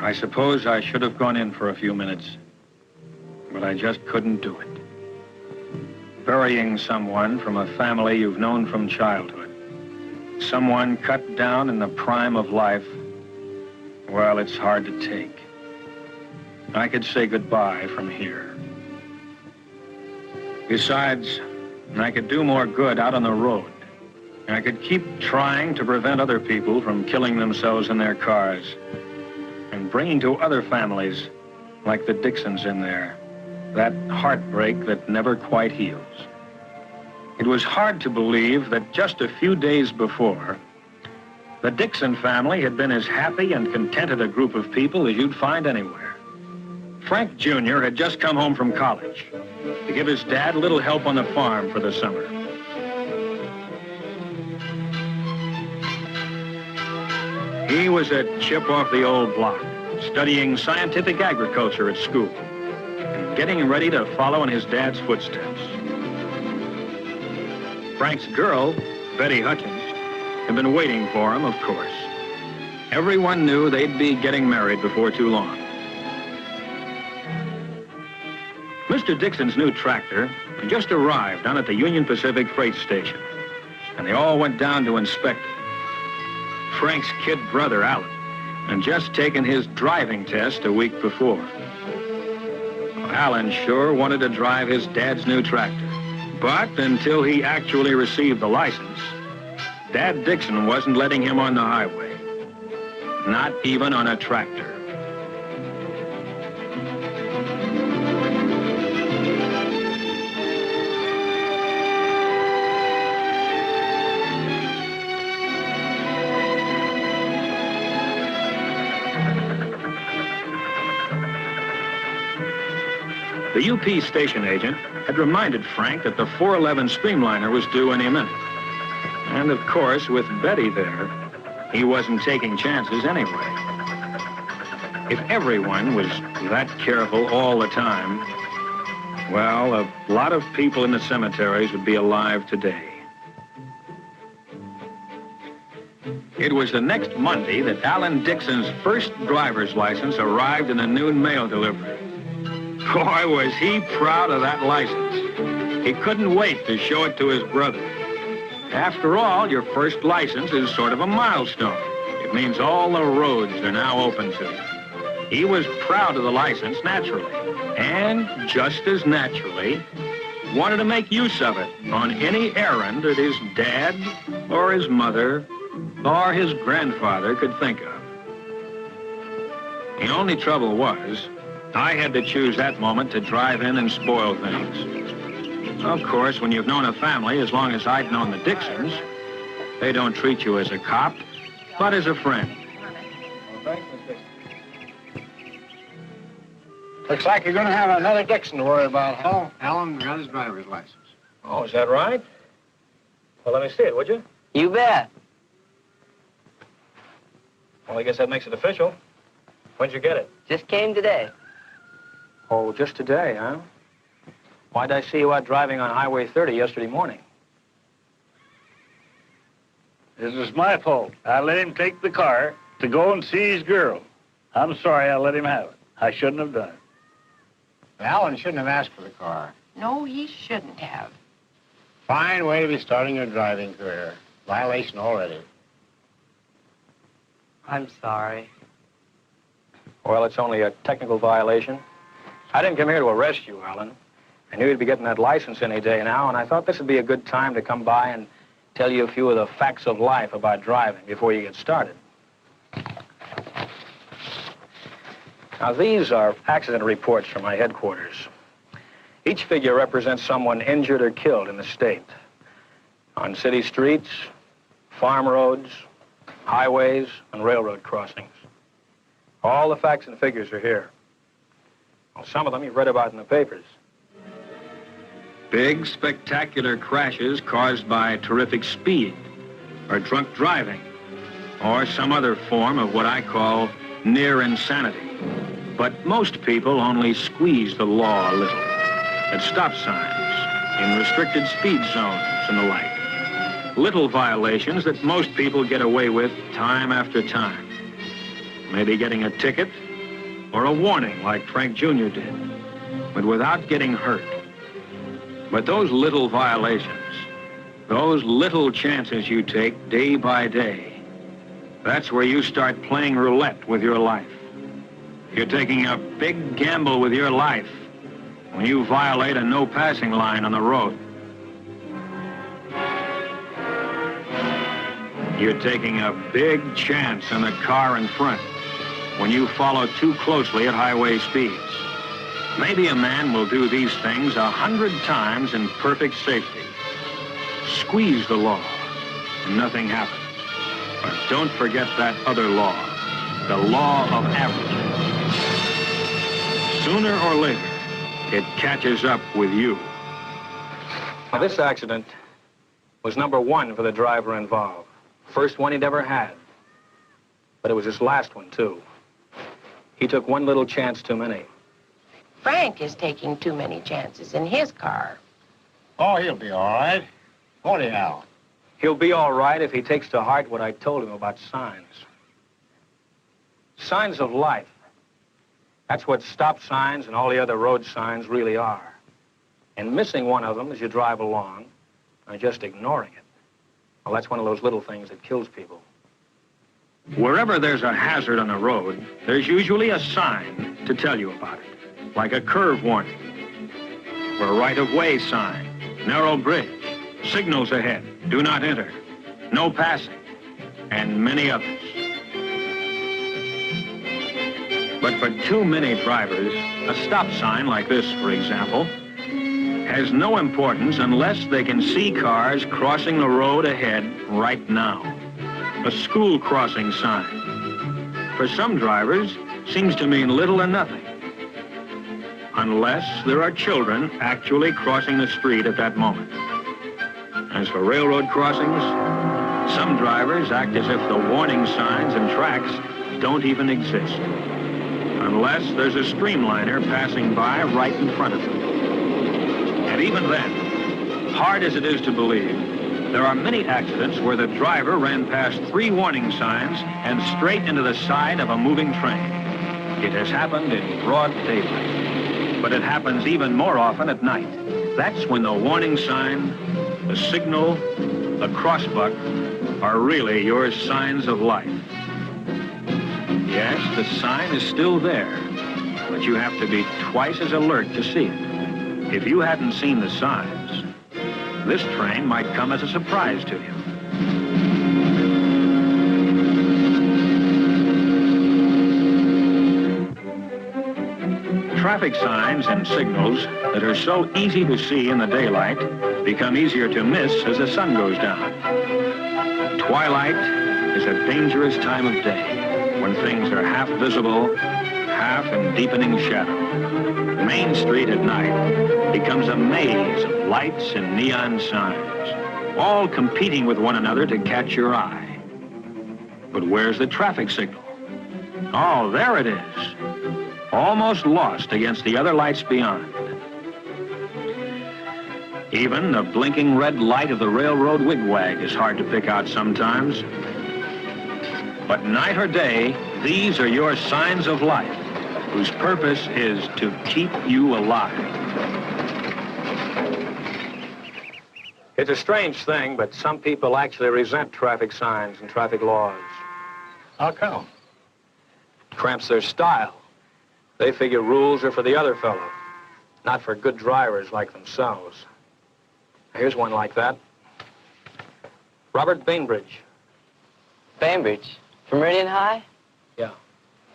I suppose I should have gone in for a few minutes, but I just couldn't do it. Burying someone from a family you've known from childhood, someone cut down in the prime of life, well, it's hard to take. I could say goodbye from here. Besides, I could do more good out on the road. I could keep trying to prevent other people from killing themselves in their cars and bringing to other families, like the Dixons in there, that heartbreak that never quite heals. It was hard to believe that just a few days before, the Dixon family had been as happy and contented a group of people as you'd find anywhere. Frank Jr. had just come home from college to give his dad a little help on the farm for the summer. He was a chip off the old block, studying scientific agriculture at school and getting ready to follow in his dad's footsteps. Frank's girl, Betty Hutchins, had been waiting for him, of course. Everyone knew they'd be getting married before too long. Mr. Dixon's new tractor had just arrived down at the Union Pacific freight station, and they all went down to inspect it. Frank's kid brother, Alan, had just taken his driving test a week before. Alan sure wanted to drive his dad's new tractor, but until he actually received the license, Dad Dixon wasn't letting him on the highway, not even on a tractor. The UP station agent had reminded Frank that the 411 streamliner was due any minute. And of course, with Betty there, he wasn't taking chances anyway. If everyone was that careful all the time, well, a lot of people in the cemeteries would be alive today. It was the next Monday that Alan Dixon's first driver's license arrived in a noon mail delivery. Boy, was he proud of that license. He couldn't wait to show it to his brother. After all, your first license is sort of a milestone. It means all the roads are now open to you. He was proud of the license, naturally. And just as naturally, wanted to make use of it on any errand that his dad or his mother or his grandfather could think of. The only trouble was, I had to choose that moment to drive in and spoil things. Of course, when you've known a family as long as I'd known the Dixons, they don't treat you as a cop, but as a friend. Looks like you're going to have another Dixon to worry about, huh? Alan got his driver's license. Oh, is that right? Well, let me see it, would you? You bet. Well, I guess that makes it official. When'd you get it? Just came today. Oh, just today, huh? Why'd I see you out driving on Highway 30 yesterday morning? This is my fault. I let him take the car to go and see his girl. I'm sorry I let him have it. I shouldn't have done it. Alan shouldn't have asked for the car. No, he shouldn't have. Fine way to be starting your driving career. Violation already. I'm sorry. Well, it's only a technical violation. I didn't come here to arrest you, Alan. I knew you'd be getting that license any day now, and I thought this would be a good time to come by and tell you a few of the facts of life about driving before you get started. Now, these are accident reports from my headquarters. Each figure represents someone injured or killed in the state. On city streets, farm roads, highways, and railroad crossings. All the facts and figures are here. Well, some of them you've read about in the papers. Big, spectacular crashes caused by terrific speed, or drunk driving, or some other form of what I call near insanity. But most people only squeeze the law a little. At stop signs, in restricted speed zones, and the like. Little violations that most people get away with time after time. Maybe getting a ticket, or a warning like Frank Jr. did, but without getting hurt. But those little violations, those little chances you take day by day, that's where you start playing roulette with your life. You're taking a big gamble with your life when you violate a no passing line on the road. You're taking a big chance in the car in front when you follow too closely at highway speeds. Maybe a man will do these things 100 times in perfect safety. Squeeze the law, and nothing happens. But don't forget that other law, the law of averages. Sooner or later, it catches up with you. Now, this accident was number 1 for the driver involved. First one he'd ever had. But it was his last one, too. He took one little chance too many. Frank is taking too many chances in his car. Oh, he'll be all right. Won't he, Al? He'll be all right if he takes to heart what I told him about signs. Signs of life. That's what stop signs and all the other road signs really are. And missing one of them as you drive along, or just ignoring it, well, that's one of those little things that kills people. Wherever there's a hazard on the road, there's usually a sign to tell you about it, like a curve warning, or a right-of-way sign, narrow bridge, signals ahead, do not enter, no passing, and many others. But for too many drivers, a stop sign like this, for example, has no importance unless they can see cars crossing the road ahead right now. A school crossing sign. For some drivers, seems to mean little or nothing. Unless there are children actually crossing the street at that moment. As for railroad crossings, some drivers act as if the warning signs and tracks don't even exist. Unless there's a streamliner passing by right in front of them. And even then, hard as it is to believe, there are many accidents where the driver ran past 3 warning signs and straight into the side of a moving train. It has happened in broad daylight, but it happens even more often at night. That's when the warning sign, the signal, the crossbuck are really your signs of life. Yes, the sign is still there, but you have to be twice as alert to see it. If you hadn't seen the signs, this train might come as a surprise to you. Traffic signs and signals that are so easy to see in the daylight become easier to miss as the sun goes down. Twilight is a dangerous time of day when things are half visible, half in deepening shadow. Main Street at night becomes a maze of lights and neon signs, all competing with one another to catch your eye. But where's the traffic signal? Oh, there it is. Almost lost against the other lights beyond. Even the blinking red light of the railroad wigwag is hard to pick out sometimes. But night or day, these are your signs of life, whose purpose is to keep you alive. It's a strange thing, but some people actually resent traffic signs and traffic laws. How come? Cramps their style. They figure rules are for the other fellow, not for good drivers like themselves. Here's one like that. Robert Bainbridge. Bainbridge? From Meridian High? Yeah.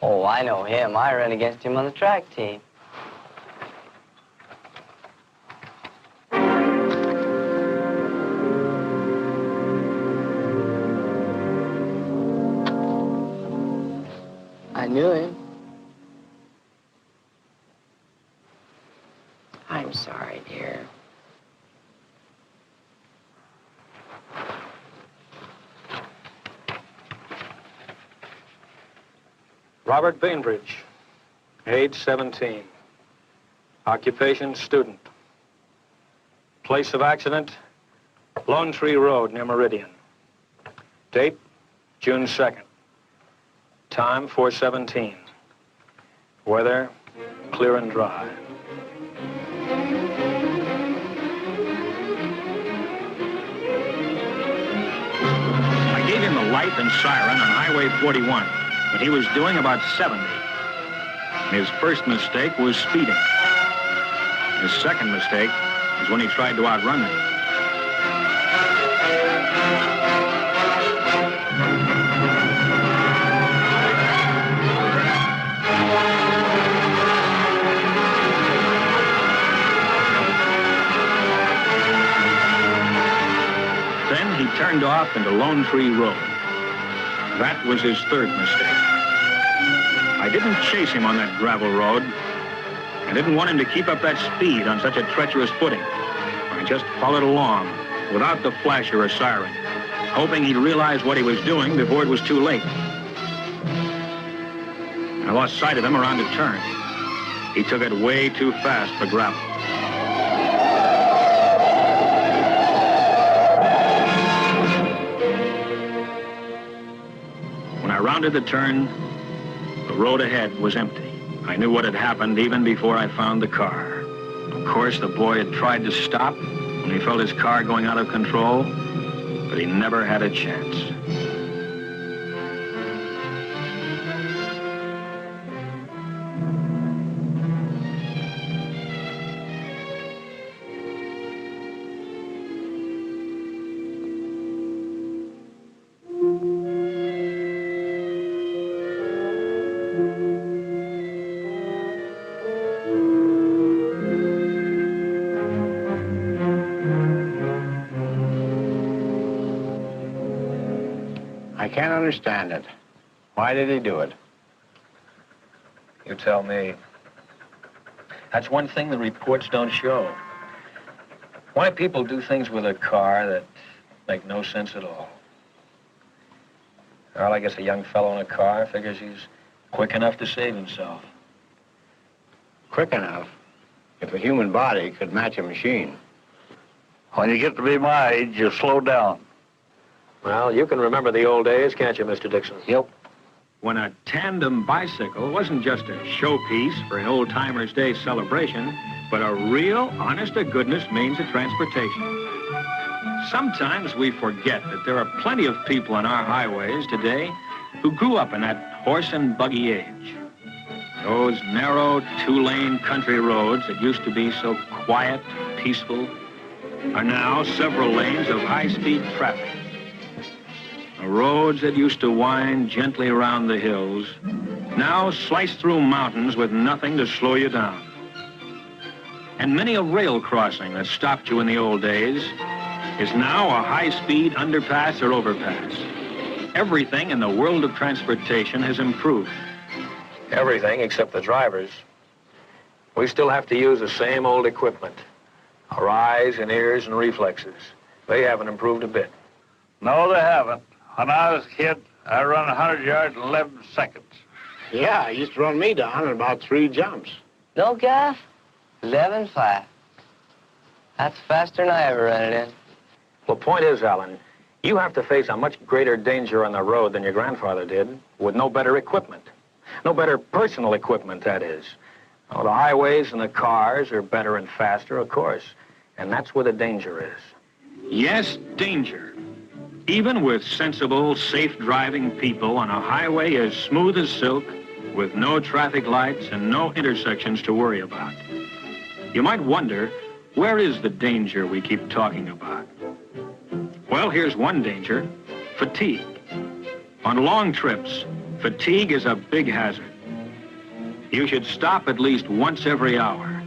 Oh, I know him. I ran against him on the track team. I knew him. I'm sorry, dear. Robert Bainbridge, age 17. Occupation, student. Place of accident, Lone Tree Road near Meridian. Date, June 2nd. Time, 4:17. Weather clear and dry. I gave him the light and siren on Highway 41 when he was doing about 70. His first mistake was speeding. His second mistake was when he tried to outrun me. Then he turned off into Lone Tree Road. That was his third mistake. I didn't chase him on that gravel road. I didn't want him to keep up that speed on such a treacherous footing. I just followed along without the flasher or siren, hoping he'd realize what he was doing before it was too late. I lost sight of him around a turn. He took it way too fast for gravel. When I rounded the turn, the road ahead was empty. I knew what had happened even before I found the car. Of course, the boy had tried to stop when he felt his car going out of control, but he never had a chance. I can't understand it. Why did he do it? You tell me. That's one thing the reports don't show. Why people do things with a car that make no sense at all. Well, I guess a young fellow in a car figures he's quick enough to save himself. Quick enough? If a human body could match a machine. When you get to be my age, you slow down. Well, you can remember the old days, can't you, Mr. Dixon? Yep. When a tandem bicycle wasn't just a showpiece for an old-timers' day celebration, but a real, honest-to-goodness means of transportation. Sometimes we forget that there are plenty of people on our highways today who grew up in that horse and buggy age. Those narrow, two-lane country roads that used to be so quiet, peaceful, are now several lanes of high-speed traffic. The roads that used to wind gently around the hills now slice through mountains with nothing to slow you down. And many a rail crossing that stopped you in the old days is now a high-speed underpass or overpass. Everything in the world of transportation has improved. Everything except the drivers. We still have to use the same old equipment. Our eyes and ears and reflexes. They haven't improved a bit. No, they haven't. When I was a kid, I run 100 yards in 11 seconds. Yeah, he used to run me down in about 3 jumps. No, Gaff? 11.5. That's faster than I ever ran it in. Well, the point is, Alan, you have to face a much greater danger on the road than your grandfather did, with no better equipment. No better personal equipment, that is. Oh, the highways and the cars are better and faster, of course. And that's where the danger is. Yes, danger. Even with sensible, safe-driving people on a highway as smooth as silk, with no traffic lights and no intersections to worry about. You might wonder, where is the danger we keep talking about? Well, here's one danger: fatigue. On long trips, fatigue is a big hazard. You should stop at least once every hour.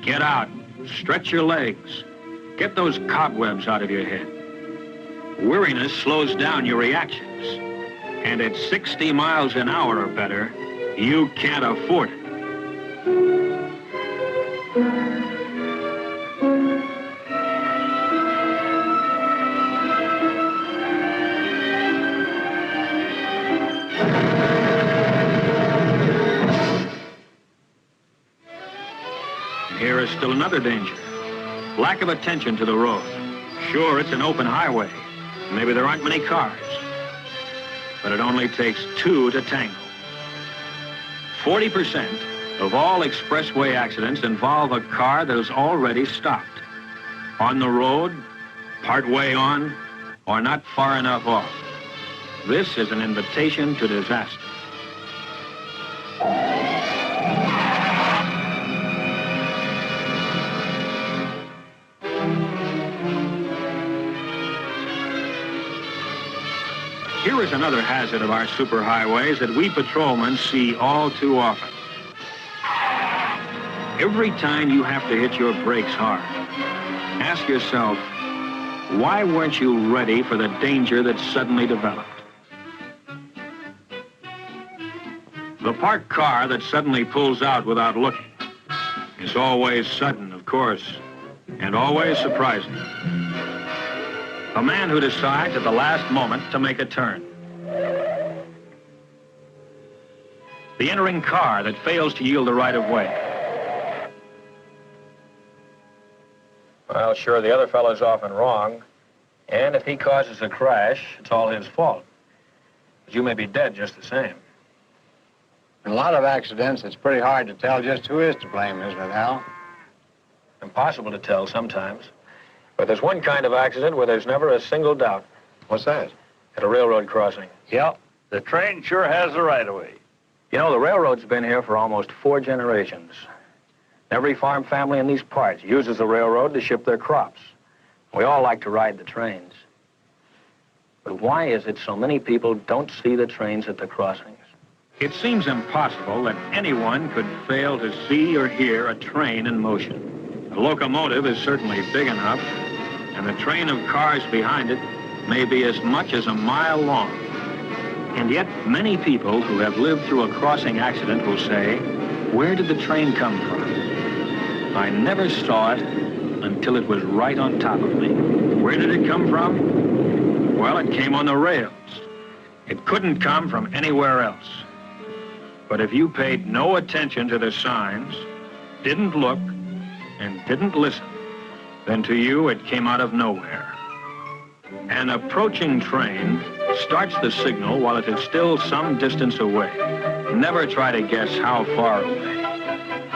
Get out, stretch your legs, get those cobwebs out of your head. Weariness slows down your reactions, and at 60 miles an hour or better, you can't afford it. And here is still another danger: lack of attention to the road. Sure, it's an open highway. Maybe there aren't many cars, but it only takes 2 to tango. 40% of all expressway accidents involve a car that is already stopped. On the road, partway on, or not far enough off. This is an invitation to disaster. Here is another hazard of our superhighways that we patrolmen see all too often. Every time you have to hit your brakes hard, ask yourself, why weren't you ready for the danger that suddenly developed? The parked car that suddenly pulls out without looking is always sudden, of course, and always surprising. A man who decides at the last moment to make a turn. The entering car that fails to yield the right of way. Well, sure, the other fellow's often wrong, and if he causes a crash, it's all his fault. But you may be dead just the same. In a lot of accidents, it's pretty hard to tell just who is to blame, isn't it, Hal? Impossible to tell sometimes. But there's one kind of accident where there's never a single doubt. What's that? At a railroad crossing. Yep, the train sure has the right of way. You know, the railroad's been here for almost 4 generations. Every farm family in these parts uses the railroad to ship their crops. We all like to ride the trains. But why is it so many people don't see the trains at the crossings? It seems impossible that anyone could fail to see or hear a train in motion. The locomotive is certainly big enough, and the train of cars behind it may be as much as a mile long. And yet, many people who have lived through a crossing accident will say, where did the train come from? I never saw it until it was right on top of me. Where did it come from? Well, it came on the rails. It couldn't come from anywhere else. But if you paid no attention to the signs, didn't look, and didn't listen, then to you it came out of nowhere. An approaching train starts the signal while it is still some distance away. Never try to guess how far away.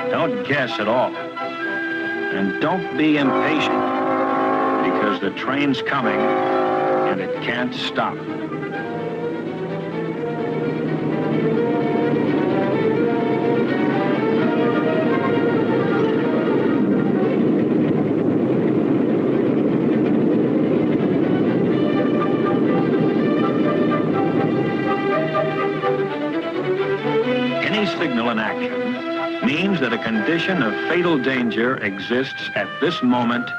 Don't guess at all. And don't be impatient, because the train's coming and it can't stop. Signal in action means that a condition of fatal danger exists at this moment,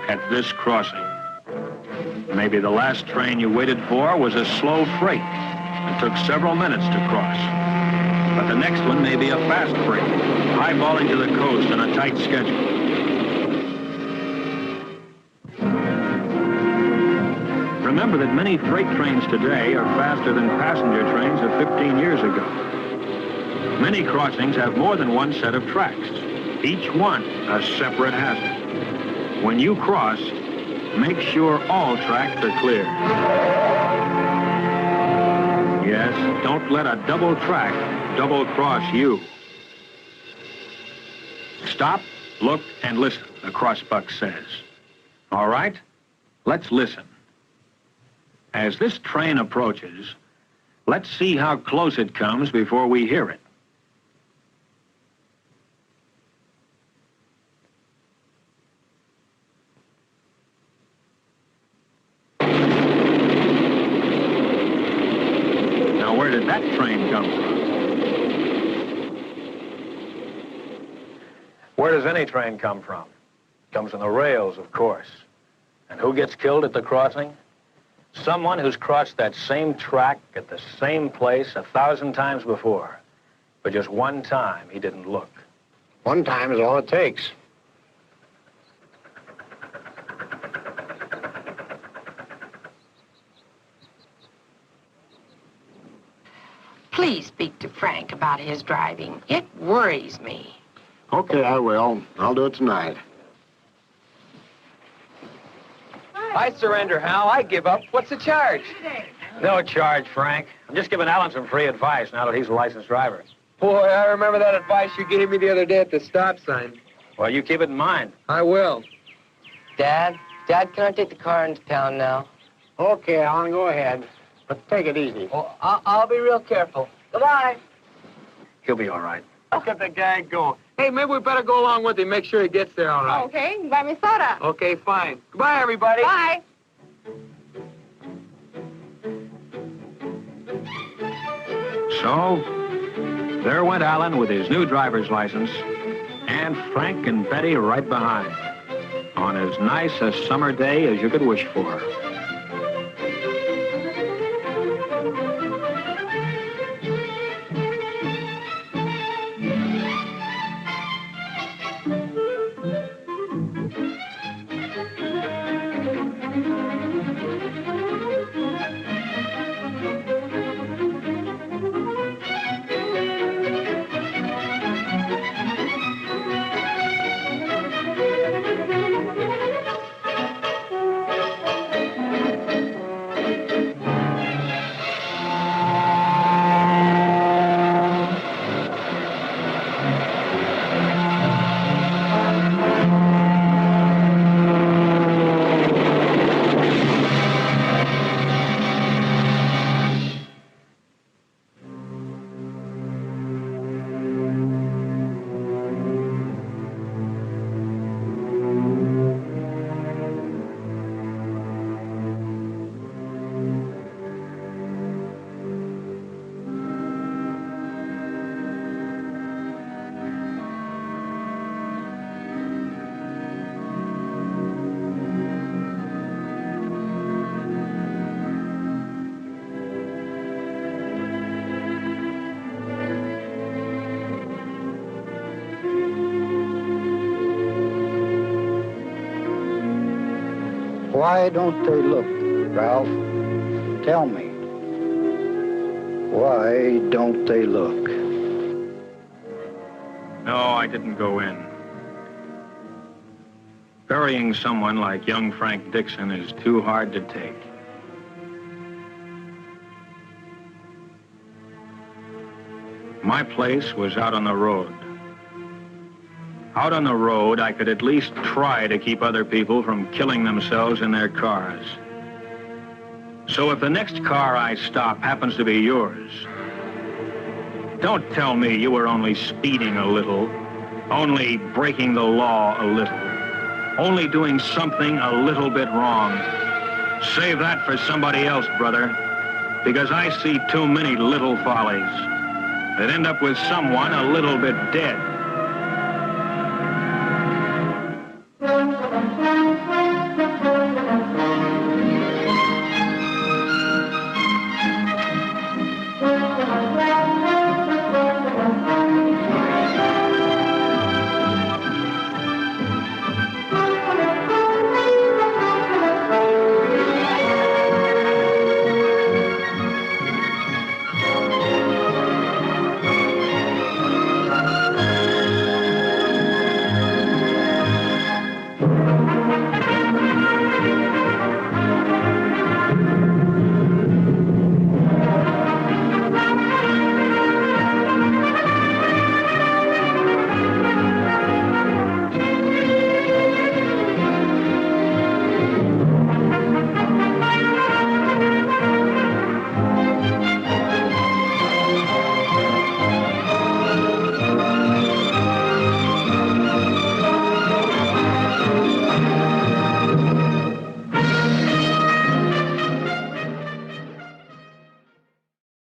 at this crossing. Maybe the last train you waited for was a slow freight that took several minutes to cross. But the next one may be a fast freight, highballing to the coast on a tight schedule. Remember that many freight trains today are faster than passenger trains of 15 years ago. Many crossings have more than one set of tracks, each one a separate hazard. When you cross, make sure all tracks are clear. Yes, don't let a double track double-cross you. Stop, look, and listen, the crossbuck says. All right, let's listen. As this train approaches, let's see how close it comes before we hear it. Where did that train come from? Where does any train come from? It comes from the rails, of course. And who gets killed at the crossing? Someone who's crossed that same track at the same place 1,000 times before. But just one time, he didn't look. One time is all it takes. Please speak to Frank about his driving. It worries me. Okay, I will. I'll do it tonight. I surrender, Hal. I give up. What's the charge? No charge, Frank. I'm just giving Alan some free advice now that he's a licensed driver. Boy, I remember that advice you gave me the other day at the stop sign. Well, you keep it in mind. I will. Dad, can I take the car into town now? Okay, Alan, go ahead. But take it easy. Well, I'll be real careful. Goodbye. He'll be all right. Look at the guy go. Hey, maybe we better go along with him, make sure he gets there all right. Okay, buy me soda. Okay, fine. Goodbye, everybody. Bye. So, there went Alan with his new driver's license, and Frank and Betty right behind, on as nice a summer day as you could wish for. Why don't they look, Ralph? Tell me. Why don't they look? No, I didn't go in. Burying someone like young Frank Dixon is too hard to take. My place was out on the road. Out on the road, I could at least try to keep other people from killing themselves in their cars. So if the next car I stop happens to be yours, don't tell me you were only speeding a little, only breaking the law a little, only doing something a little bit wrong. Save that for somebody else, brother, because I see too many little follies that end up with someone a little bit dead.